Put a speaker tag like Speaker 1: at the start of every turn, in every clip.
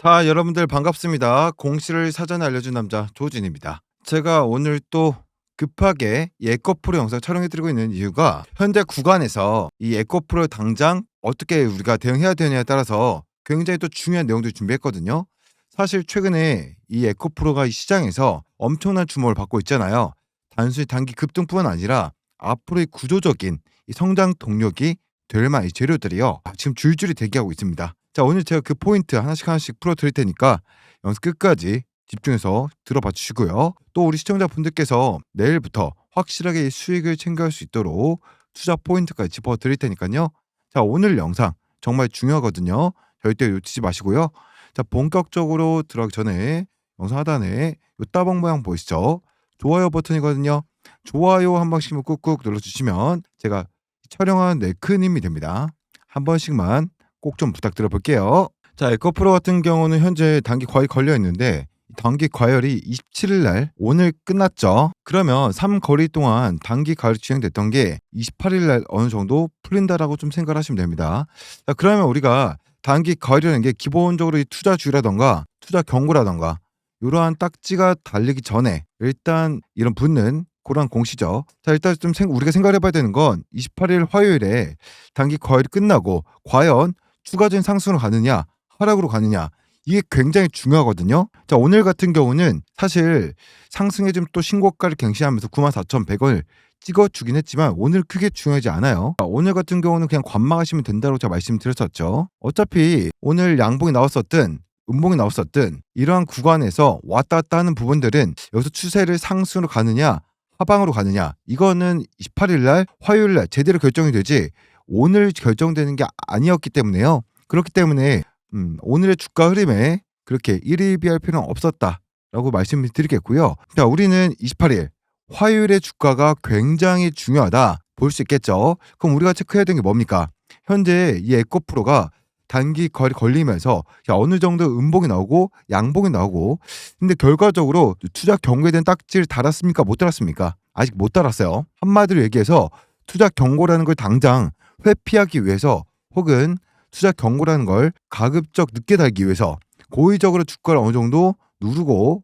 Speaker 1: 자, 여러분들 반갑습니다. 공시를 사전에 알려준 남자 조진입니다. 제가 오늘 또 급하게 이 에코프로 영상 촬영해 드리고 있는 이유가 현재 구간에서 이 에코프로 당장 어떻게 우리가 대응해야 되냐에 따라서 굉장히 또 중요한 내용들을 준비했거든요. 사실 최근에 이 에코프로가 이 시장에서 엄청난 주목을 받고 있잖아요. 단순히 단기 급등뿐만 아니라 앞으로의 구조적인 이 성장 동력이 될 만한 이 재료들이요. 지금 줄줄이 대기하고 있습니다. 자, 오늘 제가 그 포인트 하나씩 풀어 드릴 테니까 영상 끝까지 집중해서 들어봐 주시고요. 또 우리 시청자분들께서 내일부터 확실하게 이 수익을 챙겨갈 수 있도록 투자 포인트까지 짚어 드릴 테니까요. 자, 오늘 영상 정말 중요하거든요. 절대 놓치지 마시고요. 자, 본격적으로 들어가기 전에 영상 하단에 요 따봉 모양 보이시죠? 좋아요 버튼이거든요. 좋아요 한 번씩만 꾹꾹 눌러주시면 제가 촬영하는 데 큰 힘이 됩니다. 한 번씩만 꼭 좀 부탁드려 볼게요. 자, 에코프로 같은 경우는 현재 단기 과열 걸려 있는데 단기 과열이 27일 날 오늘 끝났죠. 그러면 3거리 동안 단기 과열이 진행됐던 게 28일 날 어느 정도 풀린다라고 좀 생각을 하시면 됩니다. 자, 그러면 우리가 단기 과열이라는 게 기본적으로 이 투자 주의라던가 투자 경고라던가 이러한 딱지가 달리기 전에 일단 이런 붙는 그런 공시죠. 자, 일단 좀 우리가 생각해 봐야 되는 건 28일 화요일에 단기 과열이 끝나고 과연 추가적인 상승으로 가느냐 하락으로 가느냐 이게 굉장히 중요하거든요. 자, 오늘 같은 경우는 사실 상승에 좀 또 신고가를 갱신하면서 94,100원을 찍어주긴 했지만 오늘 크게 중요하지 않아요. 오늘 같은 경우는 그냥 관망하시면 된다고 제가 말씀드렸었죠. 어차피 오늘 양봉이 나왔었든 음봉이 나왔었든 이러한 구간에서 왔다 갔다 하는 부분들은 여기서 추세를 상승으로 가느냐 하방으로 가느냐 이거는 28일 날 화요일 날 제대로 결정이 되지 오늘 결정되는 게 아니었기 때문에요. 그렇기 때문에 오늘의 주가 흐름에 그렇게 일희비할 필요는 없었다라고 말씀을 드리겠고요. 자, 우리는 28일 화요일의 주가가 굉장히 중요하다 볼 수 있겠죠. 그럼 우리가 체크해야 되는 게 뭡니까? 현재 이 에코프로가 단기 거리 걸리면서 어느 정도 음봉이 나오고 양봉이 나오고 근데 결과적으로 투자 경고에 대한 딱지를 달았습니까? 못 달았습니까? 아직 못 달았어요. 한마디로 얘기해서 투자 경고라는 걸 당장 회피하기 위해서 혹은 투자 경고라는 걸 가급적 늦게 달기 위해서 고의적으로 주가를 어느 정도 누르고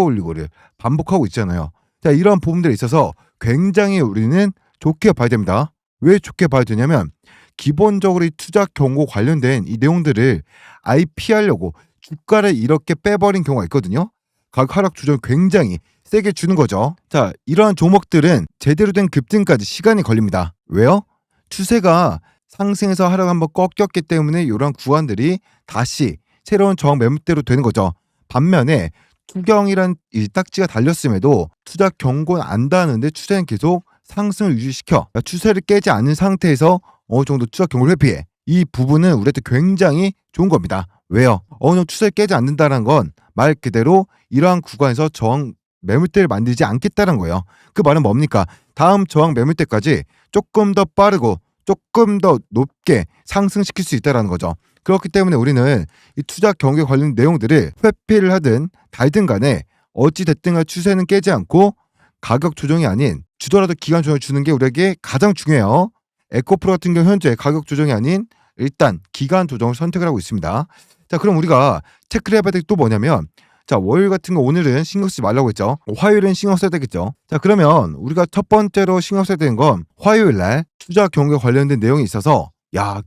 Speaker 1: 올리고를 반복하고 있잖아요. 자, 이런 부분들에 있어서 굉장히 우리는 좋게 봐야 됩니다. 왜 좋게 봐야 되냐면 기본적으로 이 투자 경고 관련된 이 내용들을 아예 피하려고 주가를 이렇게 빼버린 경우가 있거든요. 가격 하락 조정을 굉장히 세게 주는 거죠. 자, 이러한 종목들은 제대로 된 급등까지 시간이 걸립니다. 왜요? 추세가 상승해서 하락 한번 꺾였기 때문에 이러한 구간들이 다시 새로운 저항 매물대로 되는 거죠. 반면에 투경이란 이 딱지가 달렸음에도 투자 경고는 안 닿는데 추세는 계속 상승을 유지시켜 그러니까 추세를 깨지 않는 상태에서 어느 정도 투자 경고를 회피해. 이 부분은 우리한테 굉장히 좋은 겁니다. 왜요? 어느 정도 추세를 깨지 않는다는 건 말 그대로 이러한 구간에서 저항 매물대를 만들지 않겠다는 거예요. 그 말은 뭡니까? 다음 저항 매물대까지 조금 더 빠르고 조금 더 높게 상승시킬 수 있다는 거죠. 그렇기 때문에 우리는 이 투자 경고에 관련 내용들을 회피를 하든 달든 간에 어찌 됐든 간 추세는 깨지 않고 가격 조정이 아닌 주더라도 기간 조정을 주는 게 우리에게 가장 중요해요. 에코프로 같은 경우 현재 가격 조정이 아닌 일단 기간 조정을 선택을 하고 있습니다. 자, 그럼 우리가 체크를 해봐야 될 게 또 뭐냐면 자, 월요일 같은 거 오늘은 신경 쓰지 말라고 했죠. 화요일은 신경 써야 되겠죠. 자, 그러면 우리가 첫 번째로 신경 써야 되는 건 화요일 날 투자 경고에 관련된 내용이 있어서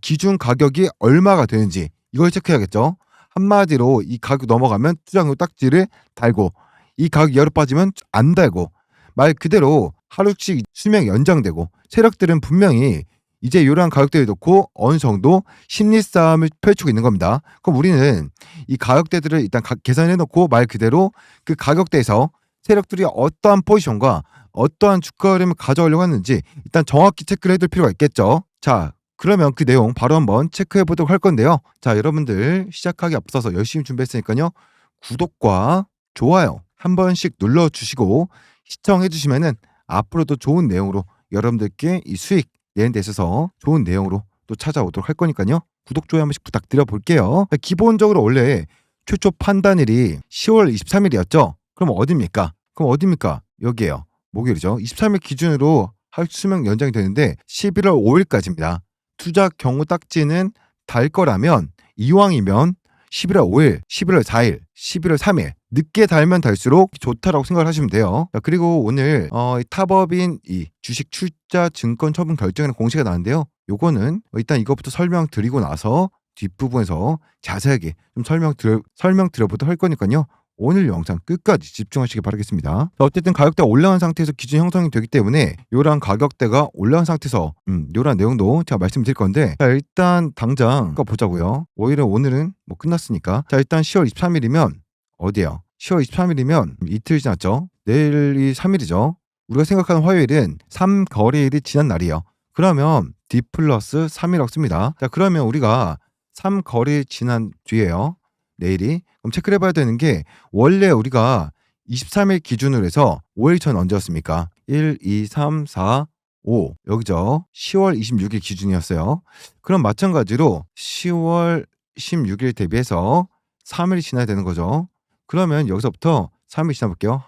Speaker 1: 기준 가격이 얼마가 되는지 이걸 체크해야겠죠. 한마디로 이 가격 넘어가면 투자 경고 딱지를 달고 이 가격이 열어 빠지면 안 달고 말 그대로 하루씩 수명이 연장되고 세력들은 분명히 이제 이러한 가격대를 놓고 어느 정도 심리 싸움을 펼치고 있는 겁니다. 그럼 우리는 이 가격대들을 일단 계산해 놓고 말 그대로 그 가격대에서 세력들이 어떠한 포지션과 어떠한 주가 흐름을 가져오려고 하는지 일단 정확히 체크를 해둘 필요가 있겠죠. 자, 그러면 그 내용 바로 한번 체크해 보도록 할 건데요. 자, 여러분들 시작하기 앞서서 열심히 준비했으니까요. 구독과 좋아요 한 번씩 눌러주시고 시청해 주시면은 앞으로도 좋은 내용으로 여러분들께 이 수익 내는 데 있어서 좋은 내용으로 또 찾아오도록 할 거니까요. 구독, 좋아요 한 번씩 부탁드려 볼게요. 기본적으로 원래 최초 판단일이 10월 23일이었죠. 그럼 어디입니까? 여기에요. 목요일이죠. 23일 기준으로 수명 연장이 되는데 11월 5일까지입니다. 투자 경고 딱지는 달 거라면 이왕이면 11월 5일, 11월 4일, 11월 3일 늦게 달면 달수록 좋다라고 생각을 하시면 돼요. 자, 그리고 오늘 이 탑업인 이 주식 출자 증권 처분 결정이라는 공시가 나왔는데요. 요거는 일단 이것부터 설명드리고 나서 뒷부분에서 자세하게 좀 설명드려보도록 할 거니까요. 오늘 영상 끝까지 집중하시기 바라겠습니다. 자, 어쨌든 가격대가 올라간 상태에서 기준 형성이 되기 때문에 요런 가격대가 올라간 상태에서 요런 내용도 제가 말씀드릴 건데, 자, 일단 당장 보자고요. 오히려 오늘은 뭐 끝났으니까. 자, 일단 10월 23일이면 어디예요? 10월 23일이면 이틀 지났죠. 내일이 3일이죠. 우리가 생각하는 화요일은 3거래일이 지난 날이에요. 그러면 D 플러스 3이라고 씁니다. 자, 그러면 우리가 3거래일 지난 뒤에요. 내일이. 그럼 체크를 해봐야 되는 게, 원래 우리가 23일 기준으로 해서 5일 전 언제였습니까? 1, 2, 3, 4, 5 여기죠. 10월 26일 기준이었어요. 그럼 마찬가지로 10월 16일 대비해서 3일이 지나야 되는 거죠. 그러면 여기서부터 3일 지나볼게요.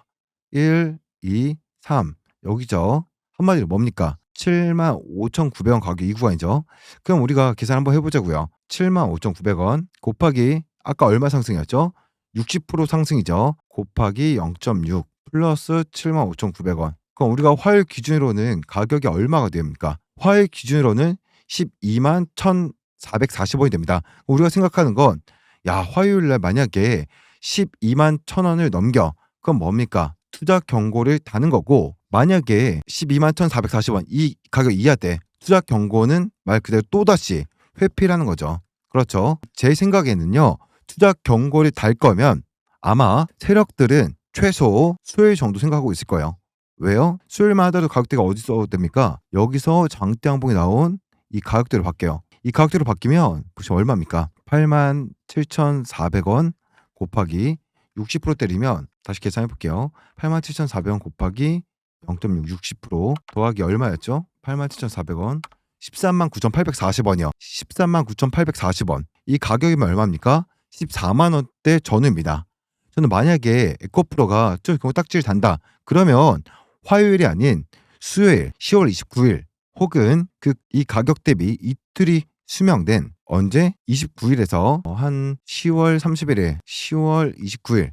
Speaker 1: 1, 2, 3 여기죠. 한마디로 뭡니까? 75,900원 가격 이 구간이죠. 그럼 우리가 계산 한번 해보자고요. 75,900원 곱하기 아까 얼마 상승이었죠? 60% 상승이죠. 곱하기 0.6 플러스 75,900원. 그럼 우리가 화요일 기준으로는 가격이 얼마가 됩니까? 화요일 기준으로는 12만 1,440원이 됩니다. 우리가 생각하는 건, 야, 화요일날 만약에 12만 1,000원을 넘겨. 그럼 뭡니까? 투자 경고를 다는 거고, 만약에 12만 1,440원 이 가격 이하대 투자 경고는 말 그대로 또다시 회피라는 거죠. 그렇죠. 제 생각에는요, 투자 경고를 달 거면 아마 세력들은 최소 수요일 정도 생각하고 있을 거예요. 왜요? 수요일만 하더라도 가격대가 어디서 됩니까? 여기서 장대 항봉이 나온 이 가격대로 바뀌어요. 이 가격대로 바뀌면 보시면 얼마입니까? 87,400원 곱하기 60% 때리면, 다시 계산해 볼게요. 87,400원 곱하기 0.6 60% 더하기 얼마였죠? 87,400원 139,840원이요. 139,840원. 이 가격이면 얼마입니까? 14만 원대 전후입니다. 저는 만약에 에코프로가 좀 딱지를 단다. 그러면 화요일이 아닌 수요일 10월 29일 혹은 이 가격 대비 이틀이 수명된 언제? 29일에서 한 10월 31일, 10월 29일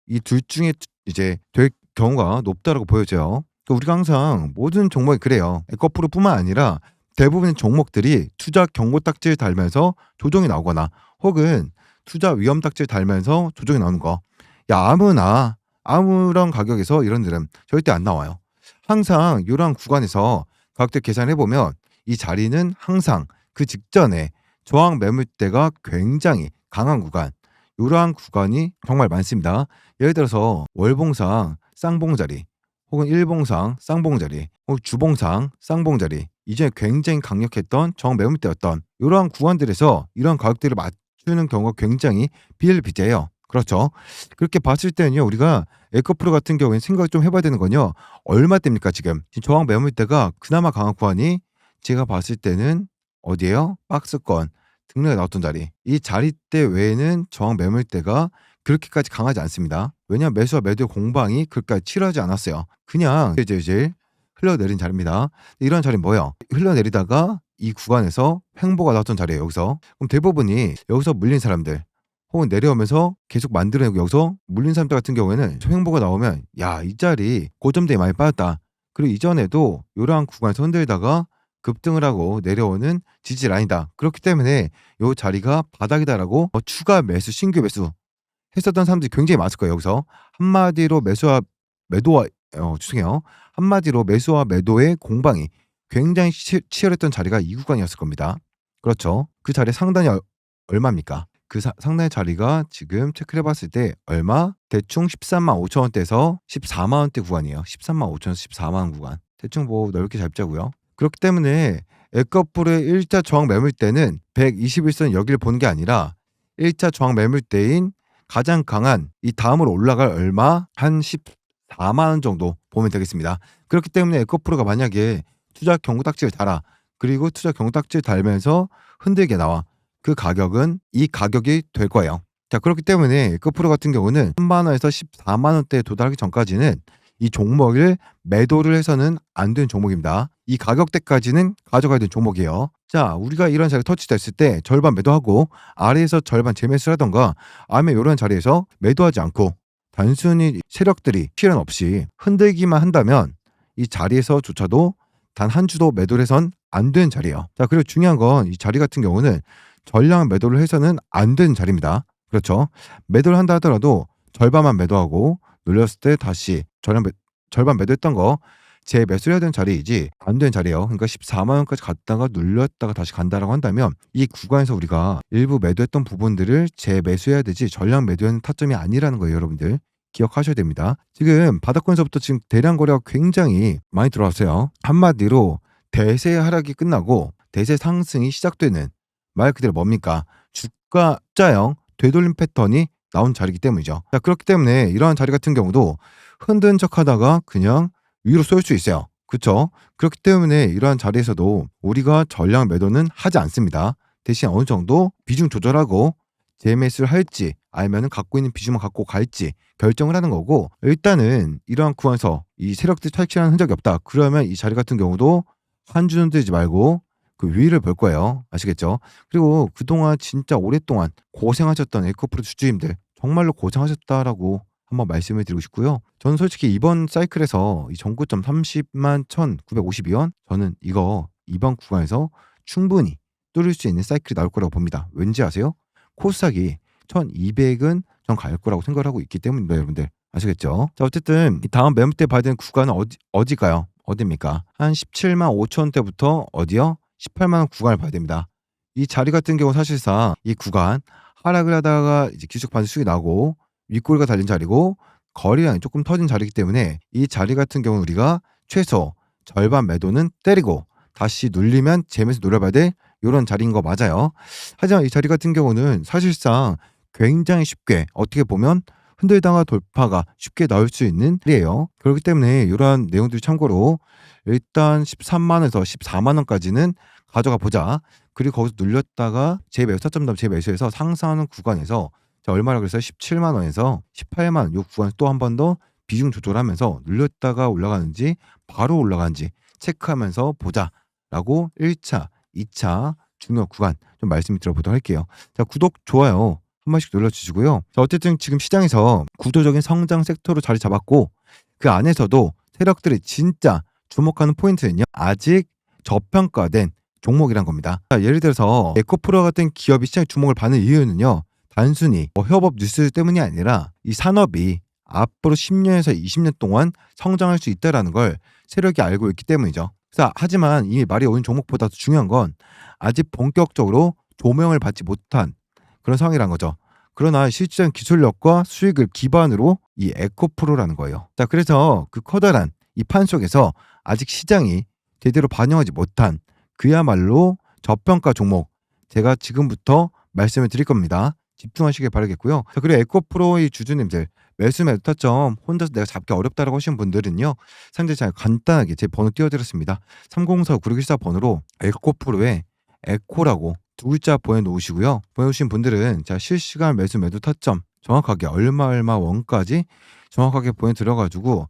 Speaker 1: 이 둘 중에 이제 될 경우가 높다라고 보여져요. 그러니까 우리가 항상 모든 종목이 그래요. 에코프로뿐만 아니라 대부분의 종목들이 투자 경고 딱지를 달면서 조정이 나오거나 혹은 투자 위험 딱지를 달면서 조정이 나오는 거. 야, 아무런 가격에서 이런 들은 절대 안 나와요. 항상 이러한 구간에서 가격대 계산해 보면 이 자리는 항상 그 직전에 저항 매물대가 굉장히 강한 구간, 이러한 구간이 정말 많습니다. 예를 들어서 월봉상 쌍봉자리 혹은 일봉상 쌍봉자리 혹은 주봉상 쌍봉자리, 이전에 굉장히 강력했던 저항 매물대였던 이러한 구간들에서 이러한 가격대를 맞추는 경우가 굉장히 비일비재해요. 그렇죠. 그렇게 봤을 때는요, 우리가 에코프로 같은 경우에는 생각을 좀 해봐야 되는 건요, 얼마대입니까 지금 저항 매물대가 그나마 강한 구간이 제가 봤을 때는 어디예요? 박스권 등락에 나왔던 자리, 이 자리대 외에는 저항 매물대가 그렇게까지 강하지 않습니다. 왜냐하면 매수와 매도의 공방이 그렇게까지 치열하지 않았어요. 그냥 이제 흘러내린 자리입니다. 이런 자리는 뭐예요? 흘러내리다가 이 구간에서 횡보가 나왔던 자리예요. 여기서. 그럼 대부분이 여기서 물린 사람들 혹은 내려오면서 계속 만들어내고 여기서 물린 사람들 같은 경우에는 횡보가 나오면, 야, 이 자리 고점대에 많이 빠졌다. 그리고 이전에도 이러한 구간에서 흔들다가 급등을 하고 내려오는 지지 라인이다. 그렇기 때문에 이 자리가 바닥이다라고 추가 매수, 신규 매수 했었던 사람들이 굉장히 많을 거예요. 여기서 한마디로 한마디로 매수와 매도의 공방이 굉장히 치열했던 자리가 이 구간이었을 겁니다. 그렇죠. 그 자리 상단이 얼마입니까? 그 상단의 자리가 지금 체크를 해봤을 때 얼마? 대충 13만 5천 원대에서 14만 원대 구간이에요. 13만 5천에서 14만 원 구간. 대충 뭐 넓게 잡자고요. 그렇기 때문에 에코프로의 1차 저항 매물대는 121선 여기를 보는 게 아니라 1차 저항 매물대인 가장 강한 이 다음으로 올라갈 얼마? 한 14만 원 정도 보면 되겠습니다. 그렇기 때문에 에코프로가 만약에 투자 경고 딱지를 달아, 그리고 투자 경고 딱지를 달면서 흔들게 나와, 그 가격은 이 가격이 될 거예요. 자, 그렇기 때문에 에코프로 같은 경우는 3만 원에서 14만 원대에 도달하기 전까지는 이 종목을 매도를 해서는 안 되는 종목입니다. 이 가격대까지는 가져가야 되는 종목이에요. 자, 우리가 이런 자리에 터치됐을 때 절반 매도하고 아래에서 절반 재매수를 하던가, 아니면 이런 자리에서 매도하지 않고 단순히 세력들이 실현 없이 흔들기만 한다면 이 자리에서조차도 단 한 주도 매도를 해선 안 되는 자리예요. 자, 그리고 중요한 건 이 자리 같은 경우는 전량 매도를 해서는 안 되는 자리입니다. 그렇죠? 매도를 한다 하더라도 절반만 매도하고 눌렸을 때 다시 절반 매도했던 거 재매수를 해야 되는 자리이지 안 되는 자리예요. 그러니까 14만 원까지 갔다가 눌렸다가 다시 간다라고 한다면 이 구간에서 우리가 일부 매도했던 부분들을 재매수해야 되지 전량 매도하는 타점이 아니라는 거예요, 여러분들. 기억하셔야 됩니다. 지금 바닥권에서부터 지금 대량 거래가 굉장히 많이 들어왔어요. 한마디로 대세 하락이 끝나고 대세 상승이 시작되는, 말 그대로 뭡니까? 주가 자형 되돌림 패턴이 나온 자리이기 때문이죠. 자, 그렇기 때문에 이러한 자리 같은 경우도 흔든 척하다가 그냥 위로 쏠 수 있어요. 그렇죠? 그렇기 때문에 이러한 자리에서도 우리가 전량 매도는 하지 않습니다. 대신 어느 정도 비중 조절하고 재매수를 할지 아니면 갖고 있는 비중만 갖고 갈지 결정을 하는 거고, 일단은 이러한 구간에서 이 세력들이 탈출하는 흔적이 없다. 그러면 이 자리 같은 경우도 한 주는 들지 말고 그 위를 볼 거예요. 아시겠죠? 그리고 그동안 진짜 오랫동안 고생하셨던 에코프로 주주님들 정말로 고생하셨다라고 한번 말씀을 드리고 싶고요. 저는 솔직히 이번 사이클에서 이 전고점 30만 1,952원, 저는 이거 이번 구간에서 충분히 뚫을 수 있는 사이클이 나올 거라고 봅니다. 왠지 아세요? 코스닥이 1,200은 전 갈 거라고 생각을 하고 있기 때문입니다, 여러분들. 아시겠죠? 자, 어쨌든 이 다음 매물 때 봐야 되는 구간은 어디일까요? 어디입니까? 한 17만 5천 원대부터 어디요? 18만 원 구간을 봐야 됩니다. 이 자리 같은 경우 사실상 이 구간 하락을 하다가 이제 기술적 반등 수익이 나고 윗꼬리가 달린 자리고 거래량이 조금 터진 자리이기 때문에 이 자리 같은 경우는 우리가 최소 절반 매도는 때리고 다시 눌리면 재매수 노려봐야 될 이런 자리인 거 맞아요. 하지만 이 자리 같은 경우는 사실상 굉장히 쉽게 어떻게 보면 흔들다가 돌파가 쉽게 나올 수 있는 자리예요. 그렇기 때문에 이러한 내용들이 참고로 일단 13만 원에서 14만 원까지는 가져가 보자. 그리고 거기서 눌렸다가 재매수 타점 다음 재매수해서 상승하는 구간에서 자, 얼마라 그랬어요? 17만 원에서 18만 원 이 구간 또 한 번 더 비중 조절하면서 눌렸다가 올라가는지 바로 올라가는지 체크하면서 보자라고 1차, 2차 중요 구간 좀 말씀 드려보도록 할게요. 자, 구독, 좋아요 한 번씩 눌러주시고요. 자, 어쨌든 지금 시장에서 구조적인 성장 섹터로 자리 잡았고 그 안에서도 세력들이 진짜 주목하는 포인트는요, 아직 저평가된 종목이란 겁니다. 자, 예를 들어서 에코프로 같은 기업이 시장에 주목을 받는 이유는요, 단순히 협업 뉴스 때문이 아니라 이 산업이 앞으로 10년에서 20년 동안 성장할 수 있다는 걸 세력이 알고 있기 때문이죠. 자, 하지만 이 말이 오는 종목보다 더 중요한 건 아직 본격적으로 조명을 받지 못한 그런 상황이란 거죠. 그러나 실질적인 기술력과 수익을 기반으로 이 에코프로라는 거예요. 자, 그래서 그 커다란 이 판 속에서 아직 시장이 제대로 반영하지 못한 그야말로 저평가 종목, 제가 지금부터 말씀을 드릴 겁니다. 집중하시길 바라겠고요. 자, 그리고 에코프로의 주주님들 매수 매도 타점 혼자서 내가 잡기 어렵다라고 하시는 분들은요, 상당히 잘 간단하게 제 번호 띄워드렸습니다. 3045-9614 번호로 에코프로에 에코라고 두 글자 보내놓으시고요. 보내주신 분들은 자, 실시간 매수 매도 타점 정확하게 얼마 원까지 정확하게 보내드려가지고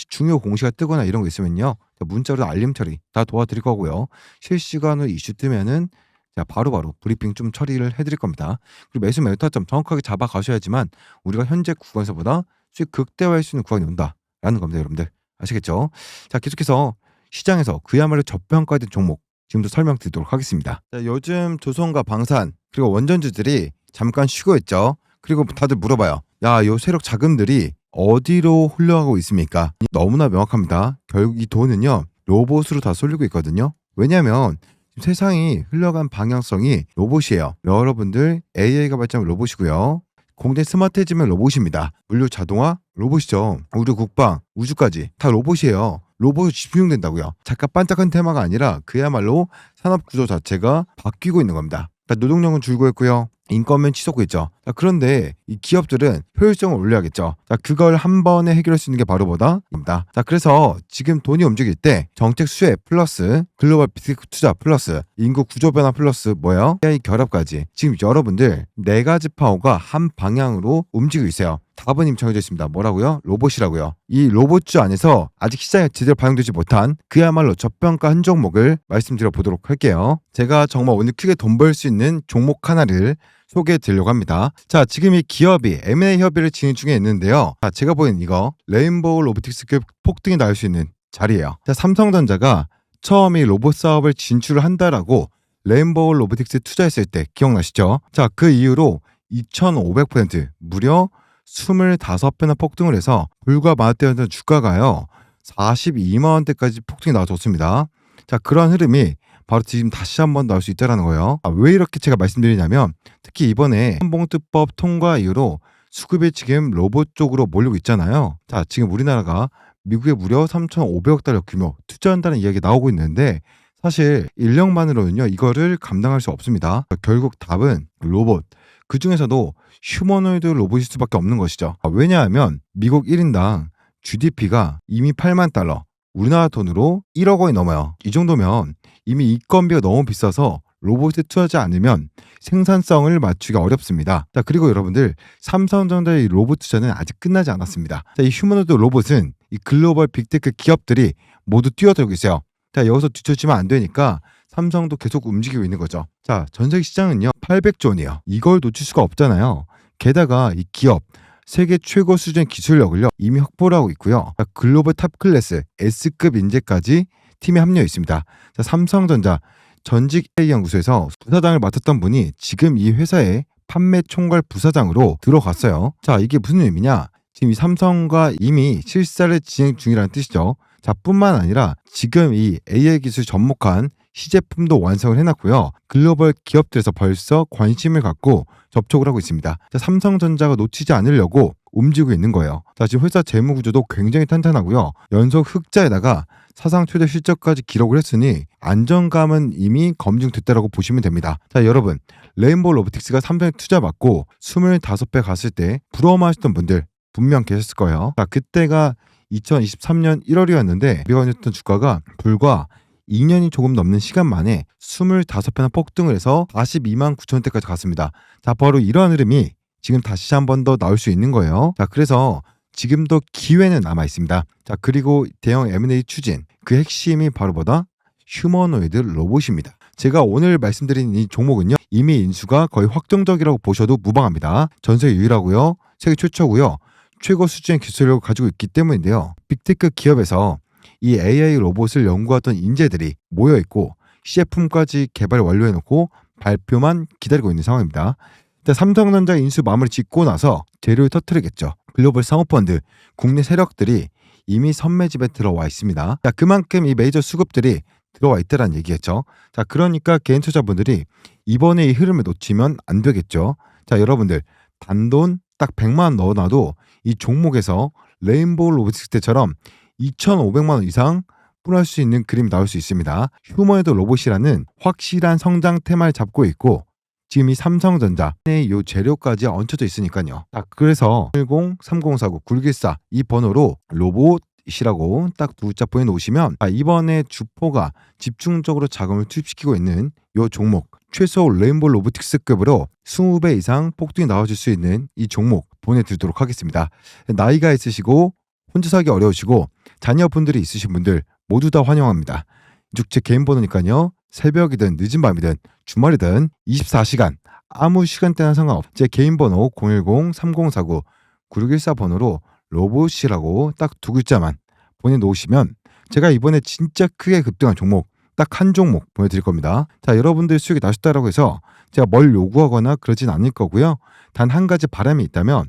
Speaker 1: 중요 공시가 뜨거나 이런 거 있으면요, 문자로 알림 처리 다 도와드릴 거고요. 실시간으로 이슈 뜨면은 자, 바로바로 브리핑 좀 처리를 해드릴 겁니다. 그리고 매수 매도 타점 정확하게 잡아 가셔야지만 우리가 현재 구간에서보다 수익 극대화할 수 있는 구간이 온다라는 겁니다, 여러분들. 아시겠죠? 자, 계속해서 시장에서 그야말로 저평가된 종목 지금도 설명드리도록 하겠습니다. 자, 요즘 조선과 방산 그리고 원전주들이 잠깐 쉬고 있죠. 그리고 다들 물어봐요. 야, 요 세력 자금들이 어디로 흘러가고 있습니까? 너무나 명확합니다. 결국 이 돈은요, 로봇으로 다 쏠리고 있거든요. 왜냐하면 세상이 흘러간 방향성이 로봇이에요. 여러분들 AI가 발전한 로봇이고요. 공대 스마트해지면 로봇입니다. 물류 자동화 로봇이죠. 우리 국방, 우주까지 다 로봇이에요. 로봇이 집중된다고요. 잠깐 반짝한 테마가 아니라 그야말로 산업 구조 자체가 바뀌고 있는 겁니다. 노동력은 줄고 있고요. 인건비는 치솟고 있죠. 자, 그런데 이 기업들은 효율성을 올려야겠죠. 자, 그걸 한 번에 해결할 수 있는 게 바로 뭐다입니다. 자, 그래서 지금 돈이 움직일 때 정책 수혜 플러스 글로벌 빅테크 투자 플러스 인구 구조 변화 플러스 뭐예요? AI 결합까지 지금 여러분들 네 가지 파워가 한 방향으로 움직이고 있어요. 답은 이미 정해져 있습니다. 뭐라고요? 로봇이라고요. 이 로봇주 안에서 아직 시장에 제대로 반영되지 못한 그야말로 저평가 한 종목을 말씀드려 보도록 할게요. 제가 정말 오늘 크게 돈 벌 수 있는 종목 하나를 소개해 드리려고 합니다. 자, 지금 이 기업이 M&A 협의를 진행 중에 있는데요. 자, 제가 보기엔 이거 레인보우 로보틱스급 폭등이 나올 수 있는 자리예요. 자, 삼성전자가 처음 이 로봇 사업을 진출을 한다라고 레인보우 로보틱스에 투자했을 때 기억나시죠? 자, 그 이후로 2,500% 무려 25배나 폭등을 해서 불과 만 원대였던 주가가요 42만 원대까지 폭등이 나와줬습니다. 자, 그런 흐름이 바로 지금 다시 한번 나올 수 있다는 거예요. 왜 이렇게 제가 말씀드리냐면 특히 이번에 한봉투법 통과 이후로 수급이 지금 로봇 쪽으로 몰리고 있잖아요. 자, 지금 우리나라가 미국에 무려 3,500억 달러 규모 투자한다는 이야기가 나오고 있는데 사실 인력만으로는요 이거를 감당할 수 없습니다. 결국 답은 로봇, 그 중에서도 휴머노이드 로봇일 수밖에 없는 것이죠. 왜냐하면 미국 1인당 GDP가 이미 8만 달러, 우리나라 돈으로 1억 원이 넘어요. 이 정도면 이미 인건비가 너무 비싸서 로봇에 투자하지 않으면 생산성을 맞추기가 어렵습니다. 자, 그리고 여러분들 삼성전자의 로봇 투자는 아직 끝나지 않았습니다. 자, 이 휴머노이드 로봇은 이 글로벌 빅테크 기업들이 모두 뛰어들고 있어요. 자, 여기서 뒤처지면 안 되니까 삼성도 계속 움직이고 있는 거죠. 자, 전 세계 시장은요 800조 원이에요. 이걸 놓칠 수가 없잖아요. 게다가 이 기업 세계 최고 수준의 기술력을요 이미 확보를 하고 있고요. 자, 글로벌 탑 클래스 S급 인재까지 팀에 합류해 있습니다. 자, 삼성전자 전직 A연구소에서 부사장을 맡았던 분이 지금 이 회사의 판매 총괄 부사장으로 들어갔어요. 자, 이게 무슨 의미냐? 지금 이 삼성과 이미 실사를 진행 중이라는 뜻이죠. 자, 뿐만 아니라 지금 이 AI 기술 접목한 시제품도 완성을 해놨고요. 글로벌 기업들에서 벌써 관심을 갖고 접촉을 하고 있습니다. 자, 삼성전자가 놓치지 않으려고 움직이고 있는 거예요. 자, 지금 회사 재무 구조도 굉장히 탄탄하고요. 연속 흑자에다가 사상 최대 실적까지 기록을 했으니 안정감은 이미 검증됐다라고 보시면 됩니다. 자, 여러분 레인보우 로보틱스가 삼성에 투자받고 25배 갔을 때 부러워만 하셨던 분들 분명 계셨을 거예요. 자, 그때가 2023년 1월이었는데 미국이었던 주가가 불과 2년이 조금 넘는 시간 만에 25배나 폭등을 해서 42만 9천 원대까지 갔습니다. 자, 바로 이러한 흐름이 지금 다시 한 번 더 나올 수 있는 거예요. 자, 그래서 지금도 기회는 남아 있습니다. 자, 그리고 대형 M&A 추진 그 핵심이 바로 뭐다? 휴머노이드 로봇입니다. 제가 오늘 말씀드린 이 종목은요 이미 인수가 거의 확정적이라고 보셔도 무방합니다. 전 세계 유일하고요, 세계 최초고요, 최고 수준의 기술력을 가지고 있기 때문인데요. 빅테크 기업에서 이 AI 로봇을 연구하던 인재들이 모여있고 시제품까지 개발 완료해놓고 발표만 기다리고 있는 상황입니다. 삼성전자 인수 마무리 짓고 나서 재료를 터뜨리겠죠. 글로벌 상호펀드, 국내 세력들이 이미 선매집에 들어와 있습니다. 자, 그만큼 이 메이저 수급들이 들어와 있다는 얘기겠죠. 자, 그러니까 개인 투자분들이 이번에 이 흐름을 놓치면 안 되겠죠. 자, 여러분들 단돈 딱 100만 원 넣어놔도 이 종목에서 레인보우 로보틱스 때처럼 2,500만 원 이상 뿌릴 수 있는 그림이 나올 수 있습니다. 휴머노이드 로봇이라는 확실한 성장 테마를 잡고 있고 지금 이 삼성전자의 이 재료까지 얹혀져 있으니까요. 자, 그래서 103049 914 이 번호로 로봇이라고 딱 두 글자 보내놓으시면 이번에 주포가 집중적으로 자금을 투입시키고 있는 이 종목 최소 레인보우 로보틱스급으로 20배 이상 폭등이 나와줄 수 있는 이 종목 보내드리도록 하겠습니다. 나이가 있으시고 혼자 사기 어려우시고 자녀분들이 있으신 분들 모두 다 환영합니다. 제 개인 번호니까요. 새벽이든 늦은 밤이든 주말이든 24시간 아무 시간대나 상관없 제 개인 번호 010-3049-9614 번호로 로봇이라고 딱 두 글자만 보내놓으시면 제가 이번에 진짜 크게 급등한 종목 딱 한 종목 보내드릴 겁니다. 자, 여러분들 수익이 나셨다라고 해서 제가 뭘 요구하거나 그러진 않을 거고요. 단 한 가지 바람이 있다면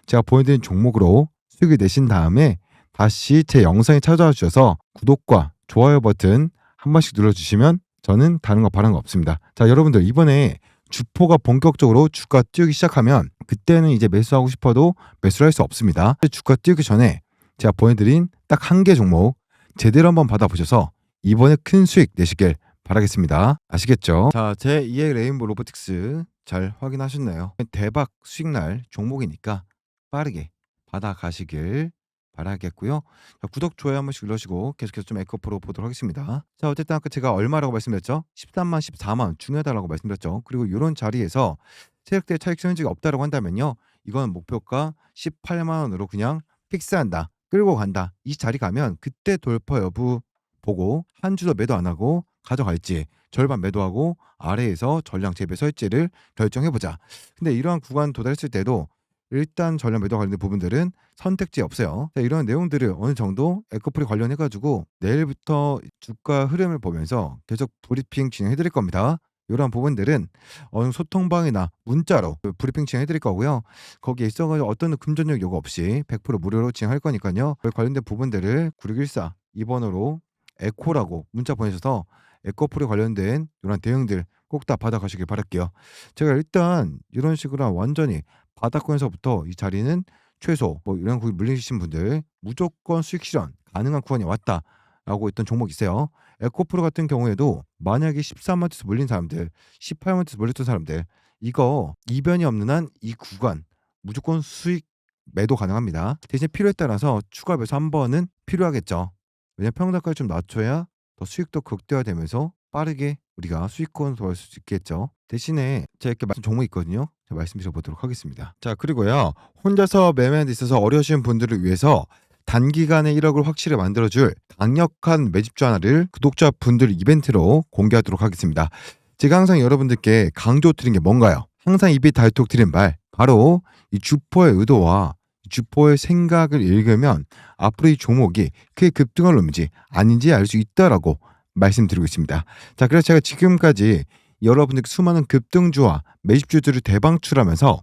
Speaker 1: 제가 보내드린 종목으로 수익을 내신 다음에 다시 제 영상에 찾아와 주셔서 구독과 좋아요 버튼 한 번씩 눌러주시면 저는 다른 거 바라는 거 없습니다. 자, 여러분들 이번에 주포가 본격적으로 주가 뛰기 시작하면 그때는 이제 매수하고 싶어도 매수를 할 수 없습니다. 주가 뛰기 전에 제가 보내드린 딱 한 개 종목 제대로 한번 받아보셔서 이번에 큰 수익 내시길 바라겠습니다. 아시겠죠? 자, 제 2의 레인보우 로보틱스 잘 확인하셨나요? 대박 수익날 종목이니까 빠르게 받아가시길 바라겠고요. 자, 구독, 좋아요 한 번씩 눌러주시고 계속해서 좀 에코프로 보도록 하겠습니다. 자, 어쨌든 아까 제가 얼마라고 말씀드렸죠? 13만, 14만 중요하다라고 말씀드렸죠. 그리고 이런 자리에서 세력대의 차익 현직이 없다라고 한다면요. 이건 목표가 18만 원으로 그냥 픽스한다. 끌고 간다. 이 자리 가면 그때 돌파 여부 보고 한 주도 매도 안 하고 가져갈지 절반 매도하고 아래에서 전량 재배설지를 결정해 보자. 근데 이러한 구간 도달했을 때도 일단 전량 매도 관련된 부분들은 선택지 없어요. 자, 이런 내용들을 어느 정도 에코프리 관련해 가지고 내일부터 주가 흐름을 보면서 계속 브리핑 진행해 드릴 겁니다. 이런 부분들은 어느 소통방이나 문자로 브리핑 진행해 드릴 거고요. 거기에 있어 가지고 어떤 금전적 요구 없이 100% 무료로 진행할 거니까요. 관련된 부분들을 9614 이 번호로 에코라고 문자 보내셔서 에코프리 관련된 이런 대응들 꼭 다 받아가시길 바랄게요. 제가 일단 이런 식으로 완전히 바닥권에서부터 이 자리는 최소 뭐 이런 구이 물리신 분들 무조건 수익 실현 가능한 구간이 왔다라고 했던 종목이 있어요. 에코프로 같은 경우에도 만약에 13만 원에서 물린 사람들, 18만 원에서 물렸던 사람들 이거 이변이 없는 한 이 구간 무조건 수익 매도 가능합니다. 대신 필요에 따라서 추가 매수 한 번은 필요하겠죠. 왜냐면 평단가를 좀 낮춰야 더 수익도 극대화되면서 빠르게 우리가 수익권 도할 수 있겠죠. 대신에 제가 이렇게 말씀 종목이 있거든요. 제가 말씀드려 보도록 하겠습니다. 자, 그리고요. 혼자서 매매하는 데 있어서 어려우신 분들을 위해서 단기간에 1억을 확실히 만들어줄 강력한 매집주 하나를 구독자분들 이벤트로 공개하도록 하겠습니다. 제가 항상 여러분들께 강조드린 게 뭔가요? 항상 입이 닳도록 드린 말, 바로 이 주포의 의도와 주포의 생각을 읽으면 앞으로 이 종목이 크게 급등할 놈인지 아닌지 알 수 있다라고 말씀드리고 있습니다. 자, 그래서 제가 지금까지 여러분들께 수많은 급등주와 매집주들을 대방출하면서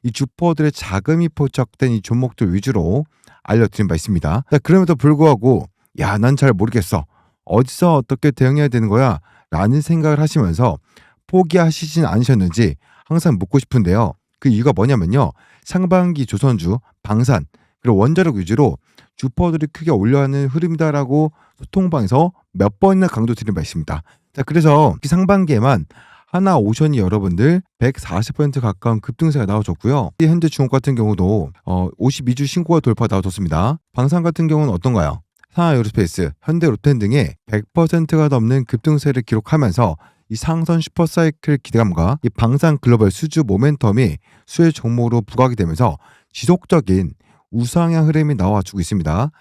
Speaker 1: 이 주포들의 자금이 포착된 이 종목들 위주로 알려드린 바 있습니다. 자, 그럼에도 불구하고 야, 난 잘 모르겠어. 어디서 어떻게 대응해야 되는 거야? 라는 생각을 하시면서 포기하시진 않으셨는지 항상 묻고 싶은데요. 그 이유가 뭐냐면요. 상반기 조선주, 방산, 그리고 원자력 위주로 주포들이 크게 올려하는 흐름이다라고 소통방에서 몇 번이나 강조드린 바 있습니다. 자, 그래서 상반기에만 하나 오션이 여러분들 140% 가까운 급등세가 나와줬고요. 현재 중국 같은 경우도 52주 신고가 돌파 나와줬습니다. 방산 같은 경우는 어떤가요? 하나에어로스페이스, 현대 로텐 등의 100%가 넘는 급등세를 기록하면서 이 상선 슈퍼사이클 기대감과 이 방산 글로벌 수주 모멘텀이 수혜 종목으로 부각이 되면서 지속적인 우상향 흐름이 나와주고 있습니다.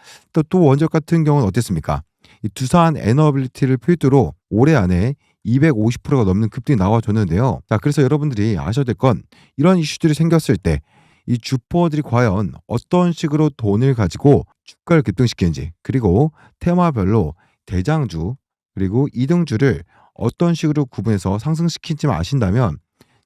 Speaker 1: 또 원적 같은 경우는 어땠습니까? 이 두산 에너빌리티를 필두로 올해 안에 250%가 넘는 급등이 나와줬는데요. 자, 그래서 여러분들이 아셔야 될 건 이런 이슈들이 생겼을 때 이 주포들이 과연 어떤 식으로 돈을 가지고 주가를 급등시키는지, 그리고 테마별로 대장주 그리고 이등주를 어떤 식으로 구분해서 상승시키지만 아신다면,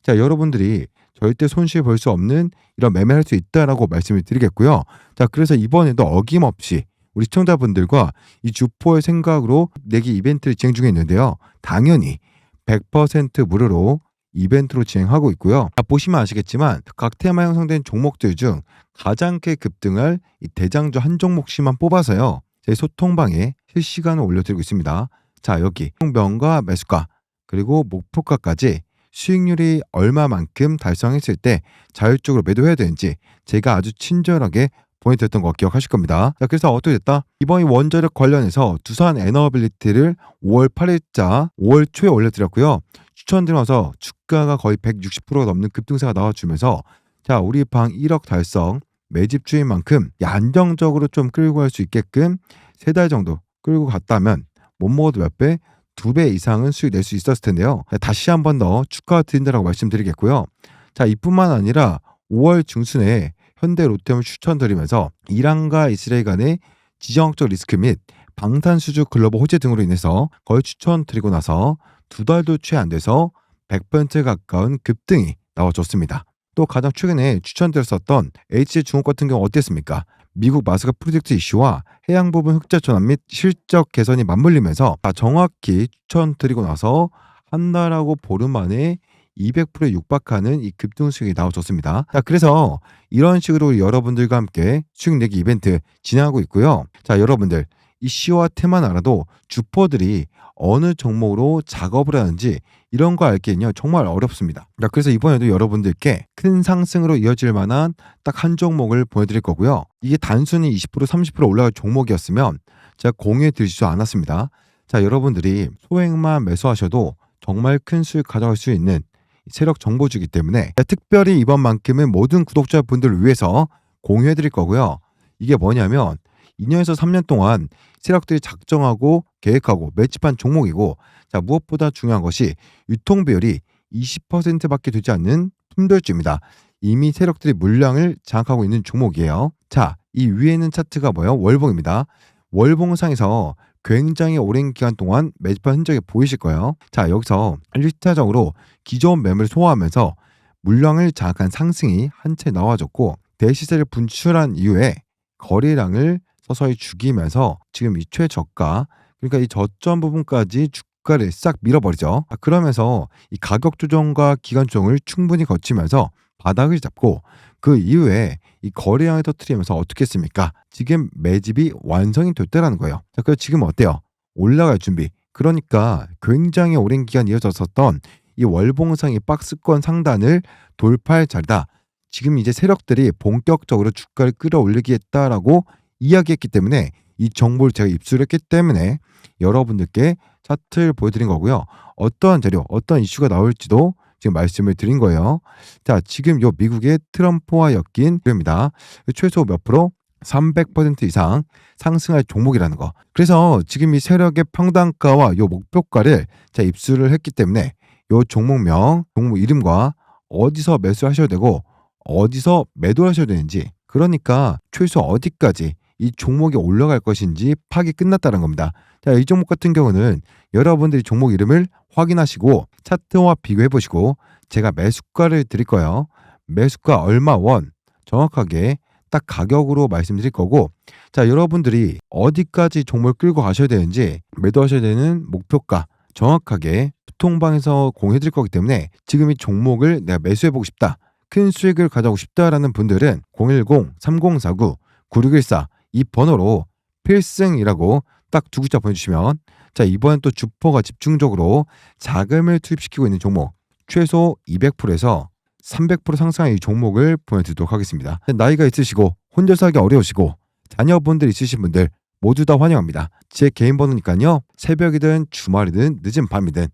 Speaker 1: 자, 여러분들이 절대 손실 볼 수 없는 이런 매매할 수 있다라고 말씀을 드리겠고요. 자, 그래서 이번에도 어김없이 우리 시청자분들과 이 주포의 생각으로 내기 이벤트를 진행 중에 있는데요. 당연히 100% 무료로 이벤트로 진행하고 있고요. 보시면 아시겠지만 각 테마 형성된 종목들 중 가장 크게 급등할 이 대장주 한 종목씩만 뽑아서요. 제 소통방에 실시간으로 올려드리고 있습니다. 자, 여기 명가 매수가 그리고 목표가까지 수익률이 얼마만큼 달성했을 때 자율적으로 매도해야 되는지 제가 아주 친절하게 보내드렸던 거 기억하실 겁니다. 자, 그래서 어떻게 됐다? 이번 원자력 관련해서 두산 에너빌리티를 5월 8일자 5월 초에 올려드렸고요. 추천드려서 주가가 거의 160%가 넘는 급등세가 나와주면서 자, 우리 방 1억 달성 매집주인 만큼 안정적으로 좀 끌고 갈 수 있게끔 3달 정도 끌고 갔다면 못 먹어도 몇 배? 2배 이상은 수익 낼 수 있었을 텐데요. 다시 한 번 더 축하드린다라고 말씀드리겠고요. 자, 이뿐만 아니라 5월 중순에 현대 롯데를 추천드리면서 이란과 이스라엘 간의 지정학적 리스크 및 방탄수주 글로벌 호재 등으로 인해서 거의 추천드리고 나서 2달도 채 안 돼서 100% 가까운 급등이 나와줬습니다. 또 가장 최근에 추천드렸었던 HJ중업 같은 경우 어땠습니까? 미국 마스크 프로젝트 이슈와 해양 부분 흑자 전환 및 실적 개선이 맞물리면서 정확히 추천드리고 나서 한 달하고 보름 만에 200%에 육박하는 이 급등 수익이 나와줬습니다. 자, 그래서 이런 식으로 여러분들과 함께 수익 내기 이벤트 진행하고 있고요. 자, 여러분들 이슈와 테만 알아도 주포들이 어느 종목으로 작업을 하는지 이런 거 알기는요 정말 어렵습니다. 자, 그래서 이번에도 여러분들께 큰 상승으로 이어질 만한 딱 한 종목을 보여드릴 거고요. 이게 단순히 20% 30% 올라갈 종목이었으면 제가 공유해 드리지도 않았습니다. 자, 여러분들이 소액만 매수하셔도 정말 큰 수익 가져갈 수 있는 세력 정보주기 때문에 특별히 이번만큼은 모든 구독자분들을 위해서 공유해 드릴 거고요. 이게 뭐냐면 2년에서 3년 동안 세력들이 작정하고 계획하고 매집한 종목이고, 자, 무엇보다 중요한 것이 유통 비율이 20%밖에 되지 않는 품절주입니다. 이미 세력들이 물량을 장악하고 있는 종목이에요. 자, 이 위에 있는 차트가 뭐예요? 월봉입니다. 월봉상에서 굉장히 오랜 기간 동안 매집한 흔적이 보이실 거예요. 자, 여기서 1차적으로 기존 매물을 소화하면서 물량을 장악한 상승이 한 채 나와줬고, 대시세를 분출한 이후에 거래량을 서서히 죽이면서 지금 이 최저가, 그러니까 이 저점 부분까지 주가를 싹 밀어버리죠. 그러면서 이 가격 조정과 기간 조정을 충분히 거치면서 바닥을 잡고, 그 이후에 이 거래량을 터뜨리면서 어떻게 했습니까? 지금 매집이 완성이 됐다라는 거예요. 자, 그래서 지금 어때요? 올라갈 준비. 그러니까 굉장히 오랜 기간 이어졌었던 이 월봉상의 박스권 상단을 돌파할 자리다. 지금 이제 세력들이 본격적으로 주가를 끌어올리겠다라고 이야기했기 때문에 이 정보를 제가 입수했기 때문에 여러분들께 차트를 보여드린 거고요. 어떠한 자료, 어떤 이슈가 나올지도 지금 말씀을 드린 거예요. 자, 지금 요 미국의 트럼프와 엮인 그입니다. 최소 몇 프로? 300% 이상 상승할 종목이라는 거. 그래서 지금 이 세력의 평단가와 요 목표가를 제가 입수를 했기 때문에 요 종목명, 종목 이름과 어디서 매수하셔야 되고 어디서 매도하셔야 되는지, 그러니까 최소 어디까지 이 종목이 올라갈 것인지 파악이 끝났다는 겁니다. 자, 이 종목 같은 경우는 여러분들이 종목 이름을 확인하시고 차트와 비교해 보시고 제가 매수가를 드릴 거예요. 매수가 얼마 원 정확하게 딱 가격으로 말씀드릴 거고, 자, 여러분들이 어디까지 종목을 끌고 가셔야 되는지, 매도하셔야 되는 목표가 정확하게 소통방에서 공유해 드릴 거기 때문에 지금 이 종목을 내가 매수해 보고 싶다, 큰 수익을 가져오고 싶다라는 분들은 010-3049-9614 이 번호로 필승이라고 딱 두 글자 보내주시면, 자, 이번엔 또 주포가 집중적으로 자금을 투입시키고 있는 종목, 최소 200%에서 300% 상승한 이 종목을 보내드리도록 하겠습니다. 나이가 있으시고 혼자서 하기 어려우시고 자녀분들 있으신 분들 모두 다 환영합니다. 제 개인 번호니까요, 새벽이든 주말이든 늦은 밤이든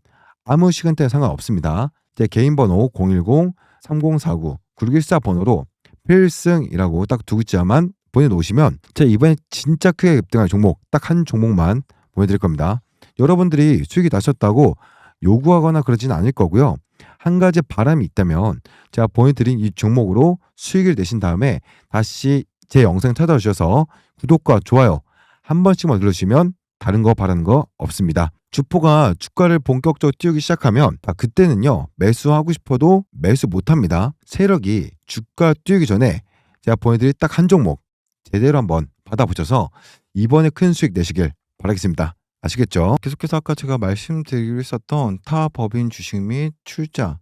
Speaker 1: 아무 시간대에 상관없습니다. 제 개인 번호 010-3049-9614 번호로 필승이라고 딱 두 글자만 보내놓으시면 제가 이번에 진짜 크게 급등할 종목 딱 한 종목만 보내드릴 겁니다. 여러분들이 수익이 나셨다고 요구하거나 그러진 않을 거고요. 한 가지 바람이 있다면 제가 보내드린 이 종목으로 수익을 내신 다음에 다시 제 영상 찾아주셔서 구독과 좋아요 한 번씩만 눌러주시면 다른 거 바라는 거 없습니다. 주포가 주가를 본격적으로 띄우기 시작하면 그때는요, 매수하고 싶어도 매수 못합니다. 세력이 주가 띄우기 전에 제가 보내드릴 딱 한 종목 제대로 한번 받아보셔서 이번에 큰 수익 내시길 바라겠습니다. 아시겠죠? 계속해서 아까 제가 말씀드리기로 했었던 타 법인 주식 및 출자,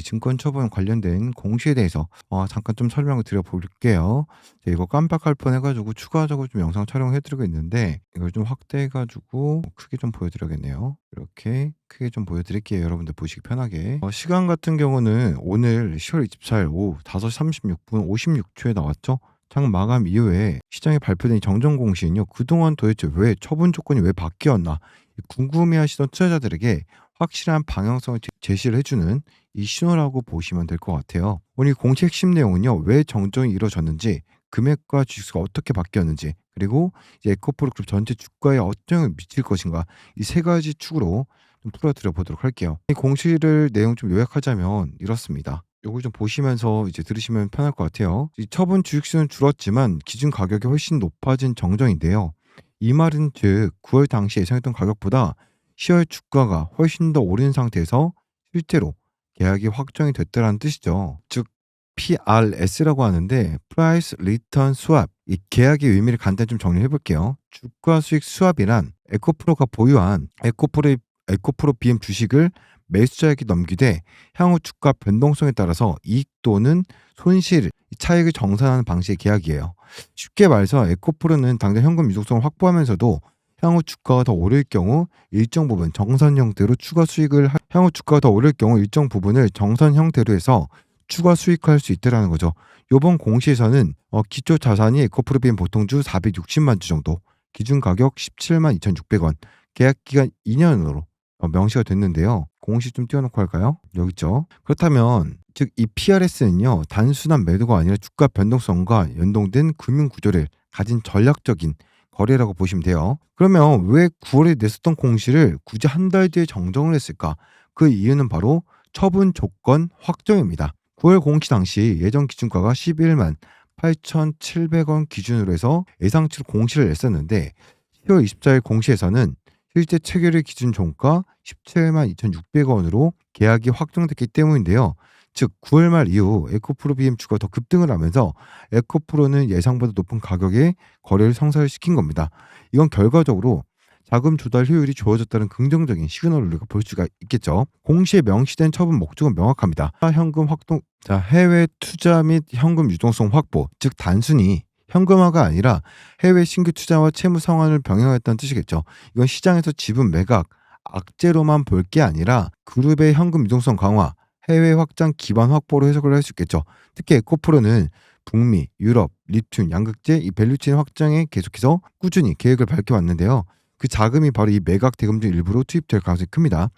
Speaker 1: 증권 처분 관련된 공시에 대해서 잠깐 좀 설명을 드려볼게요. 제가 이거 깜빡할 뻔해가지고 추가적으로 좀 영상 촬영해드리고 있는데 이걸 좀 확대해가지고 크게 좀 보여드려야겠네요. 이렇게 크게 좀 보여드릴게요. 여러분들 보시기 편하게. 시간 같은 경우는 오늘 10월 24일 오후 5시 36분 56초에 나왔죠. 장 마감 이후에 시장에 발표된 정정 공시는요, 그동안 도대체 왜 처분 조건이 왜 바뀌었나 궁금해하시던 투자자들에게 확실한 방향성을 제시를 해주는 이 신호라고 보시면 될 것 같아요. 오늘 공시 핵심 내용은요, 왜 정정이 이루어졌는지, 금액과 주식수가 어떻게 바뀌었는지, 그리고 이제 에코프로 그룹 전체 주가에 어떤 영향을 미칠 것인가, 이 세 가지 축으로 좀 풀어드려 보도록 할게요. 이 공시를 내용 좀 요약하자면 이렇습니다. 요걸 좀 보시면서 이제 들으시면 편할 것 같아요. 이 처분 주식수는 줄었지만 기준 가격이 훨씬 높아진 정정인데요. 이 말은 즉 9월 당시 예상했던 가격보다 10월 주가가 훨씬 더 오른 상태에서 실제로 계약이 확정이 됐다는 뜻이죠. 즉 PRS라고 하는데 Price Return Swap, 이 계약의 의미를 간단히 좀 정리해 볼게요. 주가 수익 스왑이란 에코프로가 보유한 에코프로 BM 주식을 매수자에게 넘기되 향후 주가 변동성에 따라서 이익 또는 손실, 차익을 정산하는 방식의 계약이에요. 쉽게 말해서 에코프로는 당장 현금 유동성을 확보하면서도 향후 주가가 더 오를 경우 일정 부분 정산 형태로 추가 수익을 향후 주가가 더 오를 경우 일정 부분을 정산 형태로 해서 추가 수익할 수 있다라는 거죠. 이번 공시에서는 기초 자산이 에코프로 BM 보통주 460만 주 정도, 기준 가격 17만 2,600원, 계약 기간 2년으로 명시가 됐는데요. 공시 좀 띄워놓고 할까요? 여기 있죠. 그렇다면 즉 이 PRS는요. 단순한 매도가 아니라 주가 변동성과 연동된 금융 구조를 가진 전략적인 거래라고 보시면 돼요. 그러면 왜 9월에 냈었던 공시를 굳이 한 달 뒤에 정정을 했을까? 그 이유는 바로 처분 조건 확정입니다. 9월 공시 당시 예정 기준가가 11만 8,700원 기준으로 해서 예상치로 공시를 냈었는데 10월 24일 공시에서는 실제 체결일 기준 종가 17만 2,600원으로 계약이 확정됐기 때문인데요. 즉 9월 말 이후 에코프로 BM주가 더 급등을 하면서 에코프로는 예상보다 높은 가격에 거래를 성사시킨 겁니다. 이건 결과적으로 자금 조달 효율이 좋아졌다는 긍정적인 시그널을 우리가 볼 수가 있겠죠. 공시에 명시된 처분 목적은 명확합니다. 현금 확동, 해외 투자 및 현금 유동성 확보, 즉 단순히 현금화가 아니라 해외 신규 투자와 채무 상환을 병행하였다는 뜻이겠죠. 이건 시장에서 지분 매각, 악재로만 볼 게 아니라 그룹의 현금 유동성 강화, 해외 확장 기반 확보로 해석을 할 수 있겠죠. 특히 에코프로는 북미, 유럽, 리튬, 양극재 이 밸류체인 확장에 계속해서 꾸준히 계획을 밝혀왔는데요. 그 자금이 바로 이 매각 대금 중 일부로 투입될 가능성이 큽니다.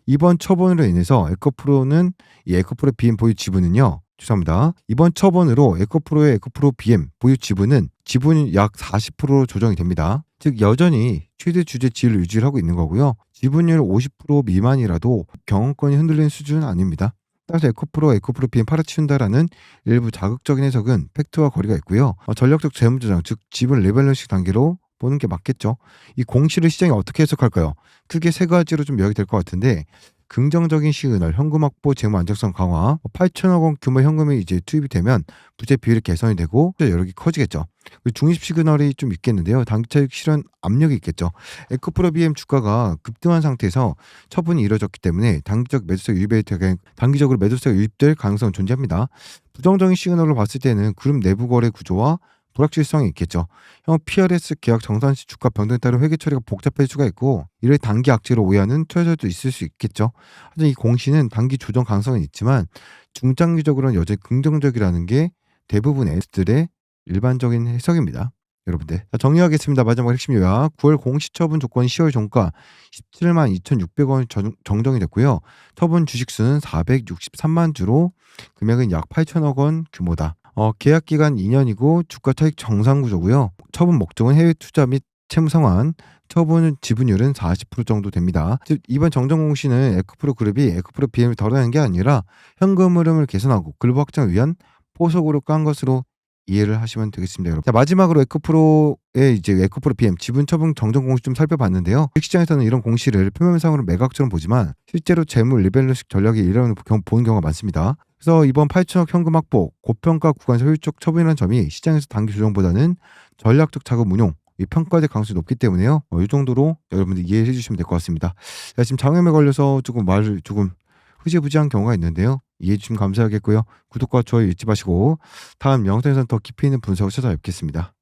Speaker 1: 이번 처분으로 인해서 에코프로는 이 에코프로 BM 보유 지분은요. 죄송합니다. 이번 처분으로 에코프로의 에코프로 BM 보유 지분은 지분이 약 40%로 조정이 됩니다. 즉 여전히 최대 주주 지위를 유지하고 있는 거고요. 지분율 50% 미만이라도 경영권이 흔들리는 수준은 아닙니다. 따라서 에코프로 BM 팔아치운다라는 일부 자극적인 해석은 팩트와 거리가 있고요. 전략적 재무조정, 즉 지분 리밸런싱 단계로 보는 게 맞겠죠. 이 공시를 시장이 어떻게 해석할까요? 크게 세 가지로 좀 요약이 될 것 같은데 긍정적인 시그널, 현금 확보, 재무 안정성 강화, 8천억 원 규모 현금이 이제 투입이 되면 부채 비율이 개선이 되고 여력이 커지겠죠. 중립 시그널이 좀 있겠는데요. 단기 차익 실현 압력이 있겠죠. 에코프로 BM 주가가 급등한 상태에서 처분이 이루어졌기 때문에 단기적으로 매도세가 유입될 가능성은 존재합니다. 부정적인 시그널로 봤을 때는 그룹 내부 거래 구조와 불확실성이 있겠죠. 형 PRS 계약 정산 시 주가 변동에 따른 회계 처리가 복잡해질 수가 있고 이를 단기 악재로 오해하는 투자자도 있을 수 있겠죠. 하지만 이 공시는 단기 조정 가능성은 있지만 중장기적으로는 여전히 긍정적이라는 게 대부분 애들의 일반적인 해석입니다. 여러분들 정리하겠습니다. 마지막 핵심 요약. 9월 공시 처분 조건 10월 종가 17만 2,600원 정정이 됐고요. 처분 주식수는 463만 주로 금액은 약 8천억 원 규모다. 계약 기간 2년이고 주가 차익 정상 구조고요. 처분 목적은 해외 투자 및 채무 상환, 처분 지분율은 40% 정도 됩니다. 즉 이번 정정 공시는 에코프로 그룹이 에코프로 BM을 덜어내는 게 아니라 현금 흐름을 개선하고 글로벌 확장을 위한 포석으로 깐 것으로 이해를 하시면 되겠습니다, 여러분. 자, 마지막으로 에코프로의 이제 에코프로 BM 지분 처분 정정 공시 좀 살펴봤는데요. 시장에서는 이런 공시를 표면상으로 매각처럼 보지만 실제로 재무 리밸런싱 전략이 이런 보는 경우가 많습니다. 그래서 이번 8천억 현금 확보, 고평가 구간에서 효율적 처분이라는 점이 시장에서 단기 조정보다는 전략적 자금 운용, 이 평가될 가능성이 높기 때문에요. 이 정도로 여러분들 이해해 주시면 될 것 같습니다. 지금 장염에 걸려서 조금 말을 조금 흐지부지한 경우가 있는데요. 이해해 주시면 감사하겠고요. 구독과 좋아요 잊지 마시고 다음 영상에서는 더 깊이 있는 분석을 찾아뵙겠습니다.